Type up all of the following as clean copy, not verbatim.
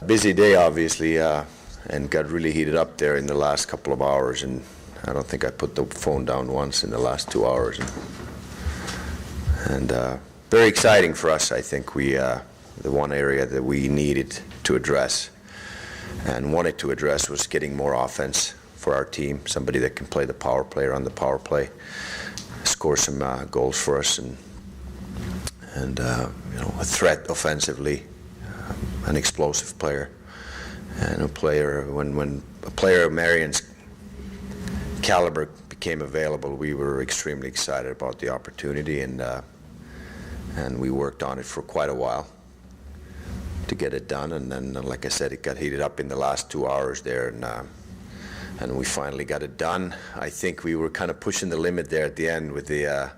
busy day, obviously, and got really heated up there in the last couple of hours, and I don't think I put the phone down once in the last 2 hours. And very exciting for us. I think the one area that we needed to address and wanted to address was getting more offense for our team, somebody that can play the power play, run the power play, score some goals for us, and a threat offensively, an explosive player, and a player. When a player of Marian's caliber became available, we were extremely excited about the opportunity, and we worked on it for quite a while to get it done. And then, like I said, it got heated up in the last 2 hours there, and we finally got it done. I think we were kind of pushing the limit there at the end with the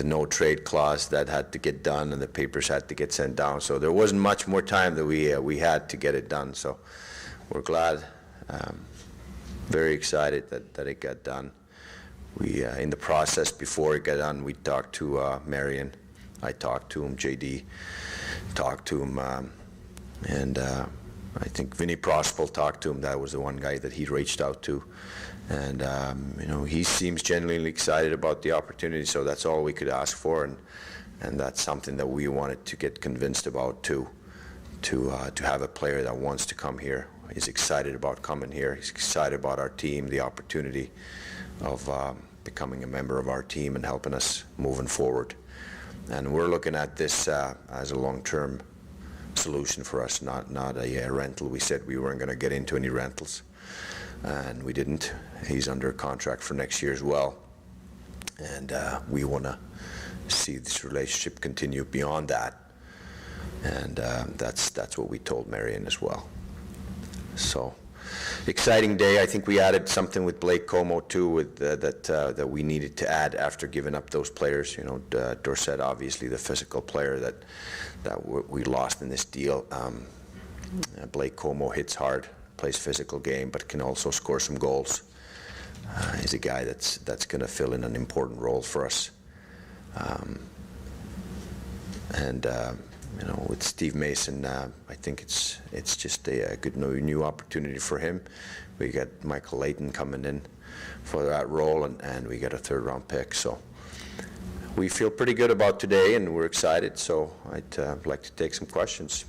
no trade clause that had to get done, and the papers had to get sent down. So there wasn't much more time that we had to get it done. So we're glad, very excited that it got done. We in the process before it got done, we talked to Marian. I talked to him. JD talked to him, and I think Vinny Prospel talked to him. That was the one guy that he reached out to. And he seems genuinely excited about the opportunity, so that's all we could ask for, and that's something that we wanted to get convinced about too, to have a player that wants to come here. He's excited about coming here. He's excited about our team, the opportunity of becoming a member of our team and helping us moving forward. And we're looking at this as a long-term solution for us, not a rental. We said we weren't going to get into any rentals, and we didn't. He's under contract for next year as well, and we want to see this relationship continue beyond that, and that's what we told Marian as well. So exciting day. I think we added something with Blake Como too, with that we needed to add after giving up those players. Dorsett, obviously the physical player that we lost in this deal. Blake Como hits hard, plays physical game, but can also score some goals. He's a guy that's going to fill in an important role for us. With Steve Mason, I think it's just a good new opportunity for him. We got Michael Layton coming in for that role, and we got a third-round pick. So we feel pretty good about today, and we're excited. So I'd like to take some questions.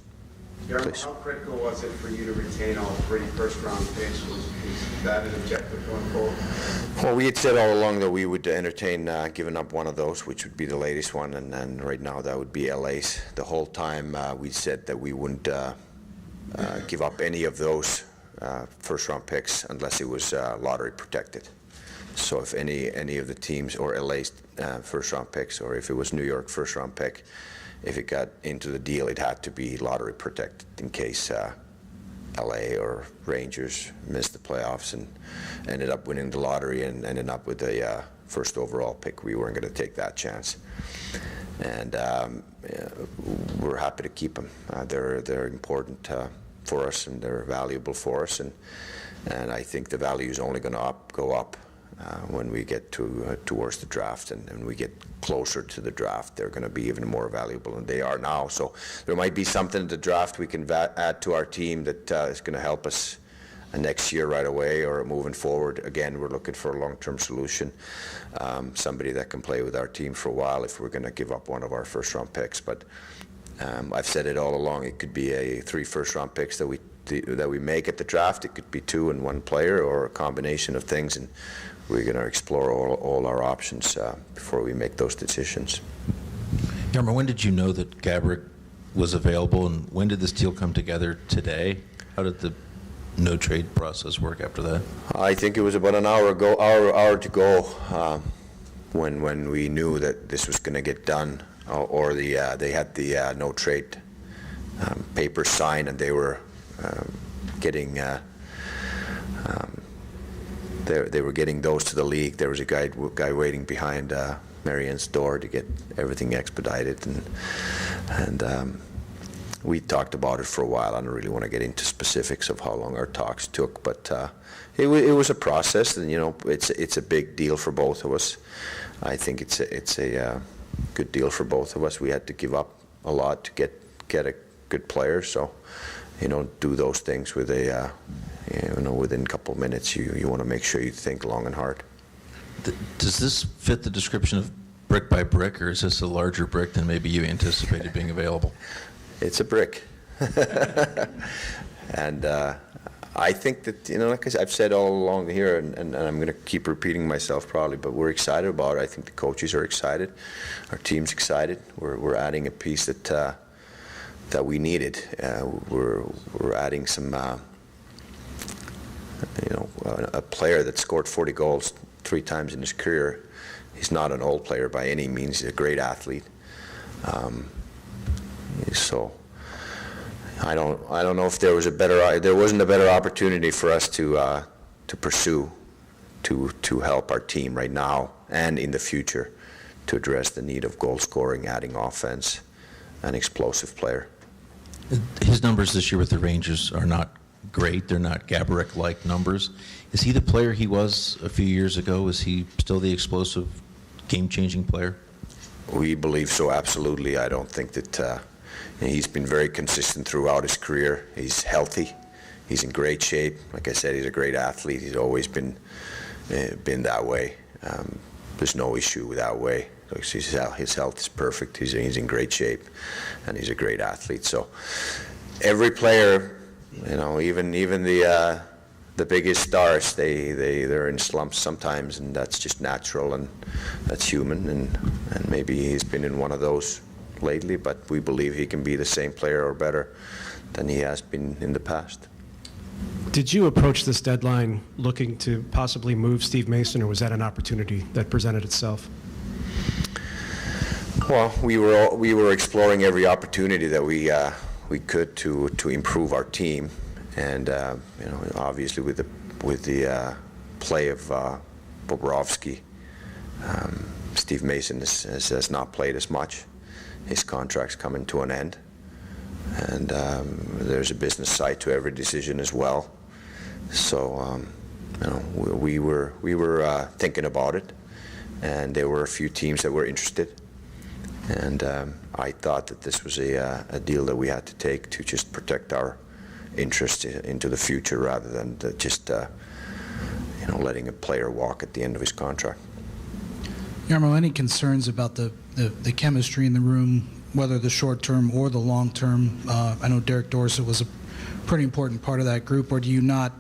Jarmo, how critical was it for you to retain all 3 first-round picks? Was that an objective going forward? Well, we had said all along that we would entertain giving up one of those, which would be the latest one, and right now that would be LA's. The whole time we said that we wouldn't give up any of those first-round picks unless it was lottery protected. So if any of the teams or LA's first-round picks, or if it was New York first-round pick, if it got into the deal, it had to be lottery protected in case LA or Rangers missed the playoffs and ended up winning the lottery and ended up with a first overall pick. We weren't going to take that chance. And we're happy to keep them. They're important for us, and they're valuable for us. And I think the value is only going to go up when we get towards the draft, and we get closer to the draft. They're going to be even more valuable than they are now. So there might be something in the draft we can add to our team that is going to help us next year right away or moving forward. Again, we're looking for a long-term solution, somebody that can play with our team for a while if we're going to give up one of our first-round picks. But I've said it all along, it could be 3 first-round picks that we make at the draft. It could be 2 and 1 player, or a combination of things, and we're going to explore all our options before we make those decisions. Jarmo, when did you know that Gaborik was available, and when did this deal come together today? How did the no trade process work after that? I think it was about an hour to go when we knew that this was going to get done, or they had the no trade papers signed, and they were getting they were getting those to the league. There was a guy waiting behind Marian's door to get everything expedited, and we talked about it for a while. I don't really want to get into specifics of how long our talks took, but it was a process, and it's a big deal for both of us. I think it's a good deal for both of us. We had to give up a lot to get a good player, so you don't do those things with a, within a couple of minutes. You want to make sure you think long and hard. Does this fit the description of brick by brick, or is this a larger brick than maybe you anticipated being available? It's a brick. And I think that, like I've said all along here, and I'm going to keep repeating myself probably, but we're excited about it. I think the coaches are excited. Our team's excited. We're adding a piece that we needed. We're adding some, a player that scored 40 goals 3 times in his career. He's not an old player by any means. He's a great athlete. So I don't know if there wasn't a better opportunity for us to pursue to help our team right now and in the future to address the need of goal scoring, adding offense, an explosive player. His numbers this year with the Rangers are not great. They're not Gaborik-like numbers. Is he the player he was a few years ago? Is he still the explosive, game-changing player? We believe so, absolutely. I don't think that he's been very consistent throughout his career. He's healthy. He's in great shape. Like I said, he's a great athlete. He's always been that way. There's no issue with that way. His health is perfect. He's in great shape, and he's a great athlete. So every player, even the biggest stars, they're in slumps sometimes, and that's just natural, and that's human. And maybe he's been in one of those lately, but we believe he can be the same player or better than he has been in the past. Did you approach this deadline looking to possibly move Steve Mason, or was that an opportunity that presented itself? Well, we were exploring every opportunity that we could to improve our team, and obviously with the play of Bobrovsky, Steve Mason has not played as much. His contract's coming to an end, and there's a business side to every decision as well. So we were thinking about it, and there were a few teams that were interested. And I thought that this was a deal that we had to take to just protect our interest into the future, rather than just letting a player walk at the end of his contract. Jarmo, any concerns about the chemistry in the room, whether the short term or the long term? I know Derek Dorsett was a pretty important part of that group, or do you not,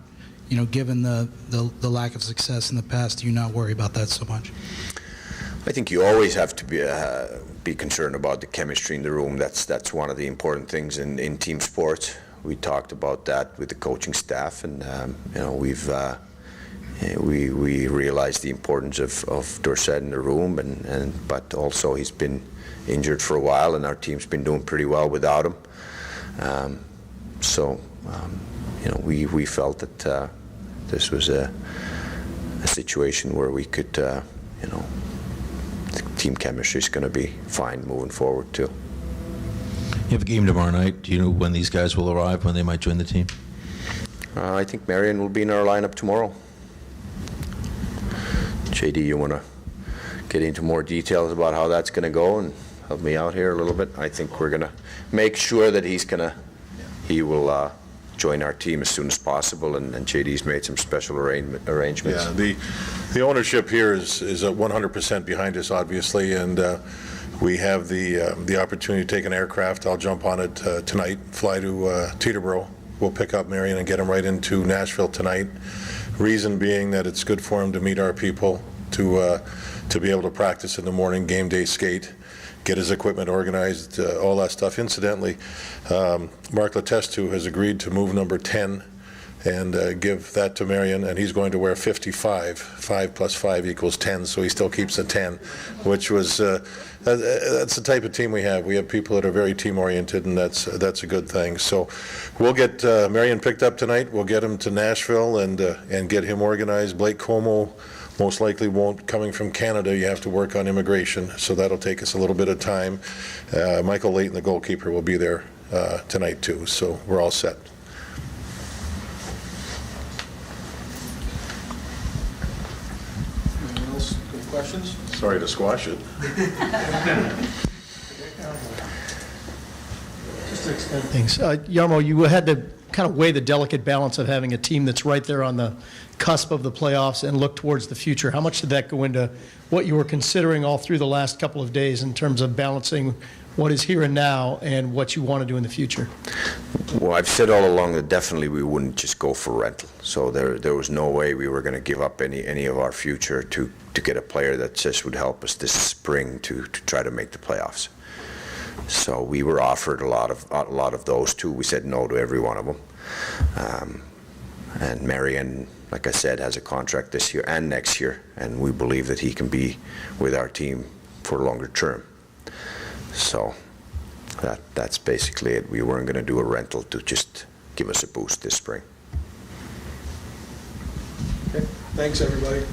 given the lack of success in the past, do you not worry about that so much? I think you always have to be concerned about the chemistry in the room. That's one of the important things in team sports. We talked about that with the coaching staff, and we realized the importance of Dorsett in the room, but also he's been injured for a while, and our team's been doing pretty well without him. We felt that this was a situation where we could, the team chemistry is going to be fine moving forward too. You have a game tomorrow night. Do you know when these guys will arrive, when they might join the team? I think Marian will be in our lineup tomorrow. JD, you want to get into more details about how that's going to go and help me out here a little bit? I think we're going to make sure that he will join our team as soon as possible, and JD's made some special arrangements. Yeah, the ownership here is 100% behind us, obviously, and we have the opportunity to take an aircraft. I'll jump on it tonight, fly to Teterboro. We'll pick up Marian and get him right into Nashville tonight. Reason being that it's good for him to meet our people, to be able to practice in the morning, game day skate, get his equipment organized, all that stuff. Incidentally, Mark Letestu has agreed to move number 10 and give that to Marian, and he's going to wear 55. 5 plus 5 equals 10, so he still keeps a 10, which was that's the type of team we have. We have people that are very team-oriented, and that's a good thing. So we'll get Marian picked up tonight. We'll get him to Nashville and get him organized. Blake Como most likely won't, coming from Canada, you have to work on immigration, so that'll take us a little bit of time. Michael Leighton, the goalkeeper, will be there tonight too, so we're all set. Anyone else? Good questions? Sorry to squash it. Just Thanks. Jarmo, you had to kind of weigh the delicate balance of having a team that's right there on the cusp of the playoffs and look towards the future. How much did that go into what you were considering all through the last couple of days in terms of balancing what is here and now and what you want to do in the future? Well, I've said all along that definitely we wouldn't just go for rental. So there was no way we were going to give up any of our future to get a player that just would help us this spring to try to make the playoffs. So we were offered a lot of those too. We said no to every one of them. And Marian, like I said, has a contract this year and next year, and we believe that he can be with our team for longer term. So that's basically it. We weren't going to do a rental to just give us a boost this spring. Okay. Thanks, everybody.